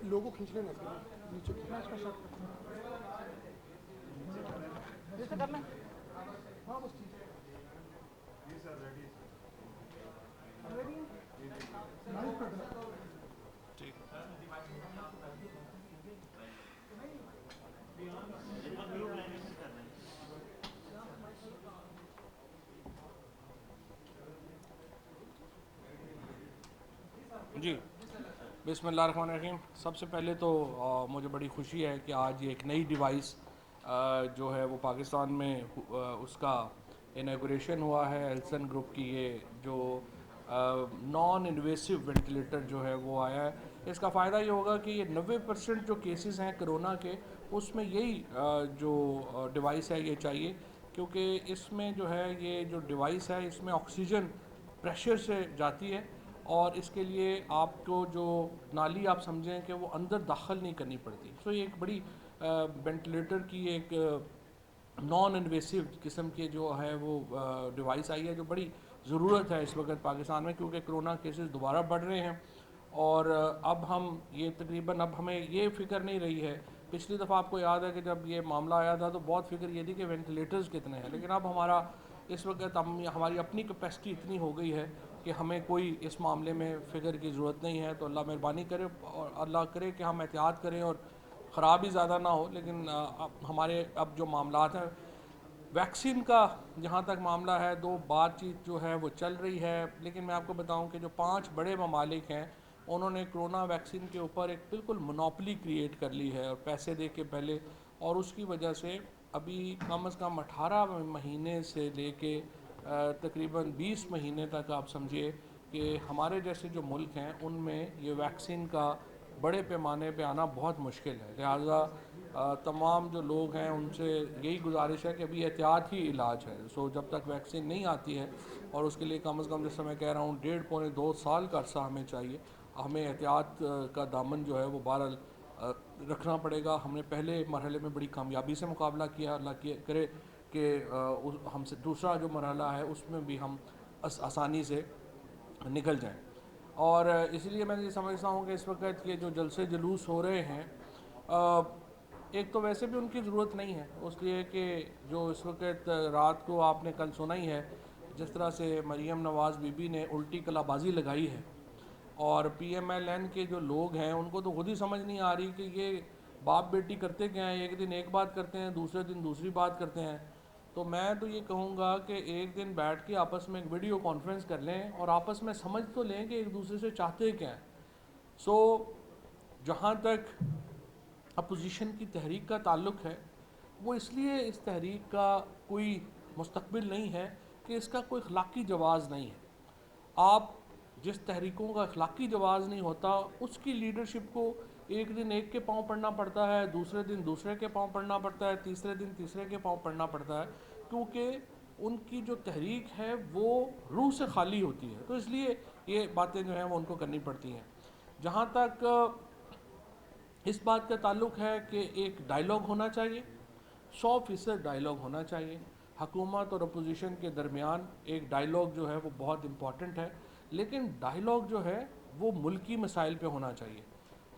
لوگو کھینچ لینا اس کا نیچے میں اس کا شارٹ کٹ جیسے کر لیں. ہاں بس ٹھیک ہے اب ریڈی ہے. لائف کٹ ہے ٹھیک. جی بسم اللہ الرحمن الرحیم. سب سے پہلے تو مجھے بڑی خوشی ہے کہ آج یہ ایک نئی ڈیوائس جو ہے وہ پاکستان میں اس کا انیگوریشن ہوا ہے. ایلسن گروپ کی یہ جو نان انویسو وینٹیلیٹر جو ہے وہ آیا ہے. اس کا فائدہ یہ ہوگا کہ یہ 90% جو کیسز ہیں کرونا کے اس میں یہی جو ڈیوائس ہے یہ چاہیے, کیونکہ اس میں جو ہے یہ جو ڈیوائس ہے اس میں آکسیجن پریشر سے جاتی ہے, اور اس کے لیے آپ کو جو نالی آپ سمجھیں کہ وہ اندر داخل نہیں کرنی پڑتی. سو یہ ایک بڑی وینٹیلیٹر کی ایک نان انویسو قسم کی جو ہے وہ ڈیوائس آئی ہے, جو بڑی ضرورت ہے اس وقت پاکستان میں, کیونکہ کرونا کیسز دوبارہ بڑھ رہے ہیں. اور اب ہم یہ تقریباً اب ہمیں یہ فکر نہیں رہی ہے. پچھلی دفعہ آپ کو یاد ہے کہ جب یہ معاملہ آیا تھا تو بہت فکر یہ تھی کہ وینٹیلیٹرز کتنے ہیں, لیکن اب ہمارا اس وقت ہماری اپنی کیپیسٹی اتنی ہو گئی ہے کہ ہمیں کوئی اس معاملے میں فکر کی ضرورت نہیں ہے. تو اللہ مہربانی کرے اور اللہ کرے کہ ہم احتیاط کریں اور خراب ہی زیادہ نہ ہو. لیکن ہمارے اب جو معاملات ہیں ویکسین کا جہاں تک معاملہ ہے, دو بات چیت جو ہے وہ چل رہی ہے. لیکن میں آپ کو بتاؤں کہ جو 5 بڑے ممالک ہیں انہوں نے کرونا ویکسین کے اوپر ایک بالکل منوپلی کریٹ کر لی ہے, اور پیسے دے کے پہلے, اور اس کی وجہ سے ابھی کم از کم 18 مہینے سے لے کے تقریباً 20 مہینے تک آپ سمجھیے کہ ہمارے جیسے جو ملک ہیں ان میں یہ ویکسین کا بڑے پیمانے پہ آنا بہت مشکل ہے. لہٰذا تمام جو لوگ ہیں ان سے یہی گزارش ہے کہ ابھی احتیاط ہی علاج ہے. سو جب تک ویکسین نہیں آتی ہے, اور اس کے لیے کم از کم جیسے میں کہہ رہا ہوں 1.5-2 سال کا عرصہ ہمیں چاہیے, ہمیں احتیاط کا دامن جو ہے وہ بہرحال رکھنا پڑے گا. ہم نے پہلے مرحلے میں بڑی کامیابی سے مقابلہ کیا, اللہ کرے کہ ہم سے دوسرا جو مرحلہ ہے اس میں بھی ہم آسانی سے نکل جائیں. اور اسی لیے میں یہ سمجھتا ہوں کہ اس وقت یہ جو جلسے جلوس ہو رہے ہیں ایک تو ویسے بھی ان کی ضرورت نہیں ہے, اس لیے کہ جو اس وقت رات کو آپ نے کل سنا ہی ہے جس طرح سے مریم نواز بی بی نے الٹی کلا بازی لگائی ہے, اور پی ایم ایل این کے جو لوگ ہیں ان کو تو خود ہی سمجھ نہیں آ رہی کہ یہ باپ بیٹی کرتے کیا ہیں. ایک دن ایک بات کرتے ہیں, دوسرے دن دوسری بات کرتے ہیں. تو میں تو یہ کہوں گا کہ ایک دن بیٹھ کے آپس میں ایک ویڈیو کانفرنس کر لیں اور آپس میں سمجھ تو لیں کہ ایک دوسرے سے چاہتے کیا ہیں. سو جہاں تک اپوزیشن کی تحریک کا تعلق ہے, وہ اس لیے اس تحریک کا کوئی مستقبل نہیں ہے کہ اس کا کوئی اخلاقی جواز نہیں ہے. آپ جس تحریکوں کا اخلاقی جواز نہیں ہوتا اس کی لیڈرشپ کو ایک دن ایک کے پاؤں پڑنا پڑتا ہے, دوسرے دن دوسرے کے پاؤں پڑنا پڑتا ہے, تیسرے دن تیسرے کے پاؤں پڑنا پڑتا ہے, کیونکہ ان کی جو تحریک ہے وہ روح سے خالی ہوتی ہے. تو اس لیے یہ باتیں جو ہیں وہ ان کو کرنی پڑتی ہیں. جہاں تک اس بات کا تعلق ہے کہ ایک ڈائلاگ ہونا چاہیے, 100% ڈائلاگ ہونا چاہیے. حکومت اور اپوزیشن کے درمیان ایک ڈائلاگ جو ہے وہ بہت امپورٹنٹ ہے, لیکن ڈائلاگ جو ہے وہ ملکی مسائل پہ ہونا چاہیے.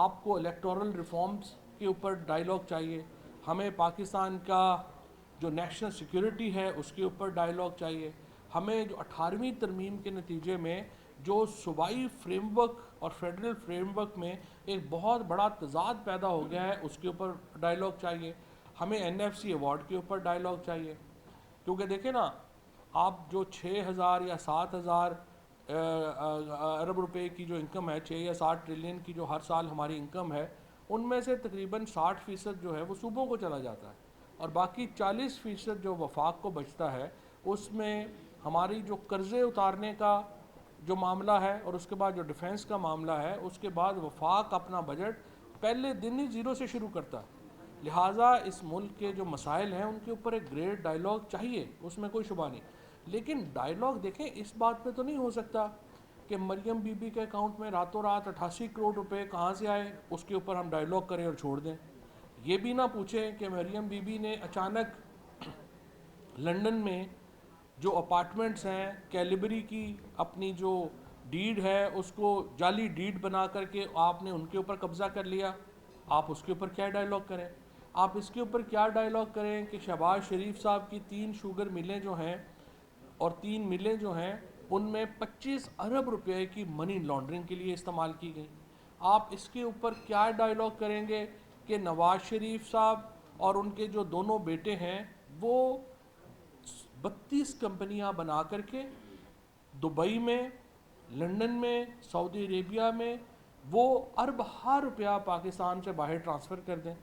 آپ کو الیکٹورل ریفارمز کے اوپر ڈائلاگ چاہیے, ہمیں پاکستان کا جو نیشنل سیکیورٹی ہے اس کے اوپر ڈائلاگ چاہیے, ہمیں جو 18ویں ترمیم کے نتیجے میں جو صوبائی فریم ورک اور فیڈرل فریم ورک میں ایک بہت بڑا تضاد پیدا ہو گیا ہے اس کے اوپر ڈائلاگ چاہیے, ہمیں این ایف سی ایوارڈ کے اوپر ڈائلاگ چاہیے. کیونکہ دیکھیں نا, آپ جو 6,000 یا 7,000 ارب روپے کی جو انکم ہے, 6 یا 7 ٹریلین کی جو ہر سال ہماری انکم ہے, ان میں سے تقریباً 60% جو ہے وہ صوبوں کو چلا جاتا ہے, اور باقی 40% جو وفاق کو بچتا ہے اس میں ہماری جو قرضے اتارنے کا جو معاملہ ہے اور اس کے بعد جو ڈیفنس کا معاملہ ہے, اس کے بعد وفاق اپنا بجٹ پہلے دن ہی زیرو سے شروع کرتا ہے. لہٰذا اس ملک کے جو مسائل ہیں ان کے اوپر ایک گریٹ ڈائلاگ چاہیے, اس میں کوئی شبہ نہیں. لیکن ڈائلاگ دیکھیں اس بات پہ تو نہیں ہو سکتا کہ مریم بی بی کے اکاؤنٹ میں راتوں رات 88 کروڑ روپے کہاں سے آئے, اس کے اوپر ہم ڈائلاگ کریں اور چھوڑ دیں. یہ بھی نہ پوچھیں کہ مریم بی بی نے اچانک لنڈن میں جو اپارٹمنٹس ہیں کیلیبری کی اپنی جو ڈیڈ ہے اس کو جعلی ڈیڈ بنا کر کے آپ نے ان کے اوپر قبضہ کر لیا، آپ اس کے اوپر کیا ڈائیلاگ کریں؟ آپ اس کے اوپر کیا ڈائیلاگ کریں کہ شہباز شریف صاحب کی 3 شوگر ملیں جو ہیں اور 3 ملیں جو ہیں ان میں 25 ارب روپے کی منی لانڈرنگ کے لیے استعمال کی گئی؟ آپ اس کے اوپر کیا ڈائیلاگ کریں گے کہ نواز شریف صاحب اور ان کے جو دونوں بیٹے ہیں وہ 32 کمپنیاں بنا کر کے دبئی میں، لنڈن میں، سعودی عربیہ میں وہ ارب ہا روپیہ پاکستان سے باہر ٹرانسفر کر دیں؟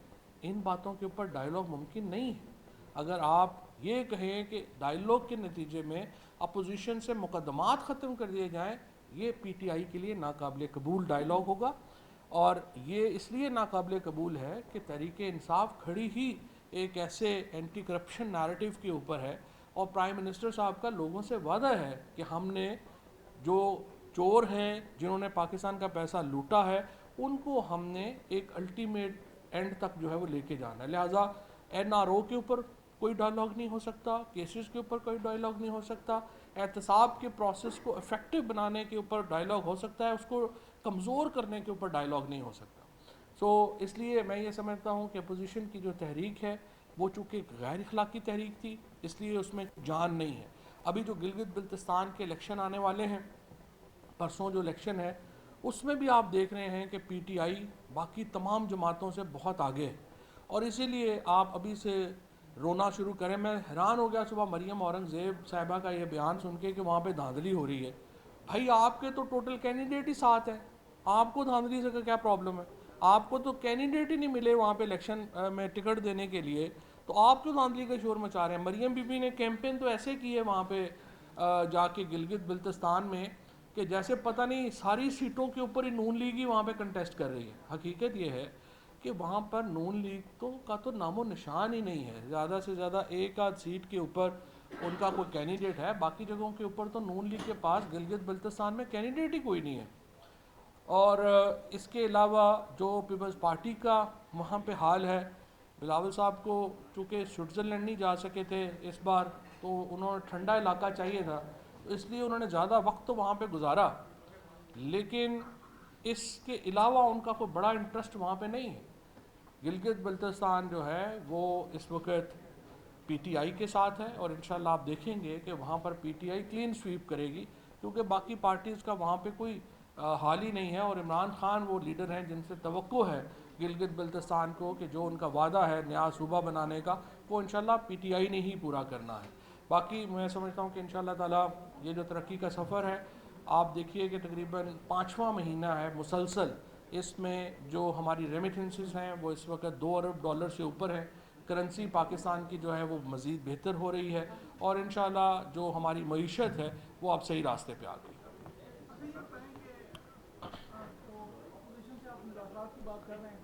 ان باتوں کے اوپر ڈائیلاگ ممکن نہیں ہے۔ اگر آپ یہ کہیں کہ ڈائیلاگ کے نتیجے میں اپوزیشن سے مقدمات ختم کر دیے جائیں، یہ پی ٹی آئی کے لیے ناقابل قبول ڈائیلاگ ہوگا، اور یہ اس لیے ناقابل قبول ہے کہ تحریک انصاف کھڑی ہی ایک ایسے اینٹی کرپشن نیریٹو کے اوپر ہے، اور پرائم منسٹر صاحب کا لوگوں سے وعدہ ہے کہ ہم نے جو چور ہیں جنہوں نے پاکستان کا پیسہ لوٹا ہے ان کو ہم نے ایک الٹیمیٹ اینڈ تک جو ہے وہ لے کے جانا ہے۔ لہٰذا این آر او کے اوپر کوئی ڈائیلاگ نہیں ہو سکتا، کیسز کے اوپر کوئی ڈائیلاگ نہیں ہو سکتا، احتساب کے پروسیس کو افیکٹو بنانے کے اوپر ڈائیلاگ ہو سکتا ہے، اس کو کمزور کرنے کے اوپر ڈائیلاگ نہیں ہو سکتا۔ اس لیے میں یہ سمجھتا ہوں کہ اپوزیشن کی جو تحریک ہے وہ چونکہ ایک غیر اخلاقی تحریک تھی، اس لیے اس میں جان نہیں ہے۔ ابھی جو گلگت بلتستان کے الیکشن آنے والے ہیں، پرسوں جو الیکشن ہے اس میں بھی آپ دیکھ رہے ہیں کہ پی ٹی آئی باقی تمام جماعتوں سے بہت آگے ہے، اور اسی لیے آپ ابھی سے رونا شروع کریں۔ میں حیران ہو گیا صبح مریم اورنگزیب صاحبہ کا یہ بیان سن کے کہ وہاں پہ دھاندلی ہو رہی ہے۔ بھائی آپ کے تو ٹوٹل کینڈیڈیٹ ہی 7 ہیں، آپ کو دھاندلی سے کیا پرابلم ہے؟ آپ کو تو کینڈیڈیٹ ہی نہیں ملے وہاں پہ الیکشن میں ٹکٹ دینے کے لیے، تو آپ کیوں دھاندلی کا شور مچا رہے ہیں؟ مریم بی بی نے کیمپین تو ایسے کی ہے وہاں پہ جا کے گلگت بلتستان میں کہ جیسے پتہ نہیں ساری سیٹوں کے اوپر ہی نون لیگ ہی وہاں پہ کنٹیسٹ کر رہی ہے۔ حقیقت یہ ہے کہ وہاں پر نون لیگ کا تو نام و نشان ہی نہیں ہے، زیادہ سے زیادہ ایک آدھ سیٹ کے اوپر ان کا کوئی کینڈیڈیٹ ہے، باقی جگہوں کے اوپر تو نون لیگ کے پاس گلگت بلتستان میں کینڈیڈیٹ ہی کوئی نہیں ہے۔ اور اس کے علاوہ جو پیپلز پارٹی کا وہاں پہ حال ہے، بلاول صاحب کو چونکہ سوئٹزرلینڈ نہیں جا سکے تھے اس بار، تو انہوں نے ٹھنڈا علاقہ چاہیے تھا، اس لیے انہوں نے زیادہ وقت تو وہاں پہ گزارا، لیکن اس کے علاوہ ان کا کوئی بڑا انٹرسٹ وہاں پہ نہیں ہے۔ گلگت بلتستان جو ہے وہ اس وقت پی ٹی آئی کے ساتھ ہے، اور انشاءاللہ آپ دیکھیں گے کہ وہاں پر P T I clean sweep کرے گی، کیونکہ باقی پارٹیز کا وہاں پہ کوئی حال ہی نہیں ہے، اور عمران خان وہ لیڈر ہیں جن سے توقع ہے گلگت بلتستان کو کہ جو ان کا وعدہ ہے نیا صوبہ بنانے کا وہ انشاءاللہ پی ٹی آئی نے ہی پورا کرنا ہے۔ باقی میں سمجھتا ہوں کہ انشاءاللہ تعالیٰ یہ جو ترقی کا سفر ہے، آپ دیکھیے کہ تقریباً 5واں مہینہ ہے مسلسل، اس میں جو ہماری ریمیٹنسز ہیں وہ اس وقت $2 ارب سے اوپر ہیں، کرنسی پاکستان کی جو ہے وہ مزید بہتر ہو رہی ہے، اور انشاءاللہ جو ہماری معیشت ہے وہ اب صحیح راستے پہ آ گئی۔ اچھا یہ بتائیں کہ تو اپوزیشن سے آپ مذاکرات کی بات کر رہے ہیں،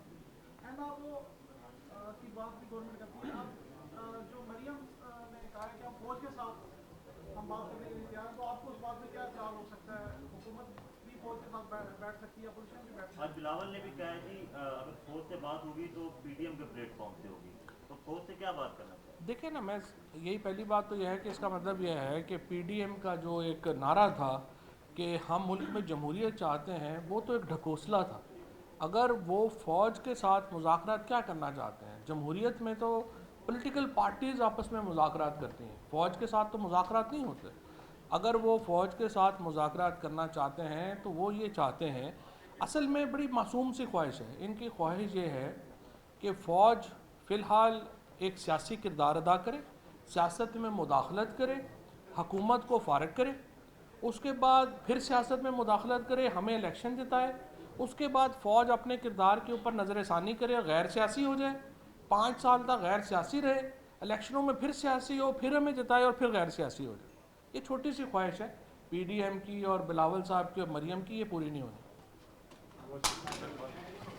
این آر او کی بات بھی گورنمنٹ کرتی ہے، آپ جو مریم نے کہا ہے کہ ہم فوج کے ساتھ ہم بات کرنے کے لیے تیار ہیں، تو آپ کو اس بات میں کیا خیال ہو سکتا ہے؟ حکومت بھی فوج کے ساتھ بیٹھ سکتی ہے، اپوزیشن بھی بیٹھ سکتی ہے؟ آج بلاول نے بھی کہا ہے کہ اگر فوج سے بات ہوگی تو پی ڈی ایم کے پلیٹ فارم سے ہوگی، تو فوج سے کیا بات کرنا چاہیے؟ دیکھیں نا، میں یہی پہلی بات تو یہ ہے کہ اس کا مطلب یہ ہے کہ پی ڈی ایم کا جو ایک نعرہ تھا کہ ہم ملک میں جمہوریت چاہتے ہیں، وہ تو ایک ڈھکوسلا تھا۔ اگر وہ فوج کے ساتھ مذاکرات کیا کرنا چاہتے ہیں؟ جمہوریت میں تو پولیٹیکل پارٹیز آپس میں مذاکرات کرتی ہیں، فوج کے ساتھ تو مذاکرات نہیں ہوتے۔ اگر وہ فوج کے ساتھ مذاکرات کرنا چاہتے ہیں تو وہ یہ چاہتے ہیں، اصل میں بڑی معصوم سی خواہش ہے ان کی، خواہش یہ ہے کہ فوج فی الحال ایک سیاسی کردار ادا کرے، سیاست میں مداخلت کرے، حکومت کو فارغ کرے، اس کے بعد پھر سیاست میں مداخلت کرے، ہمیں الیکشن جتائے، اس کے بعد فوج اپنے کردار کے اوپر نظر ثانی کرے، غیر سیاسی ہو جائے، 5 سال تک غیر سیاسی رہے، الیکشنوں میں پھر سیاسی ہو، پھر ہمیں جتائے اور پھر غیر سیاسی ہو جائے۔ یہ چھوٹی سی خواہش ہے پی ڈی ایم کی اور بلاول صاحب کی اور مریم کی، یہ پوری نہیں ہونی۔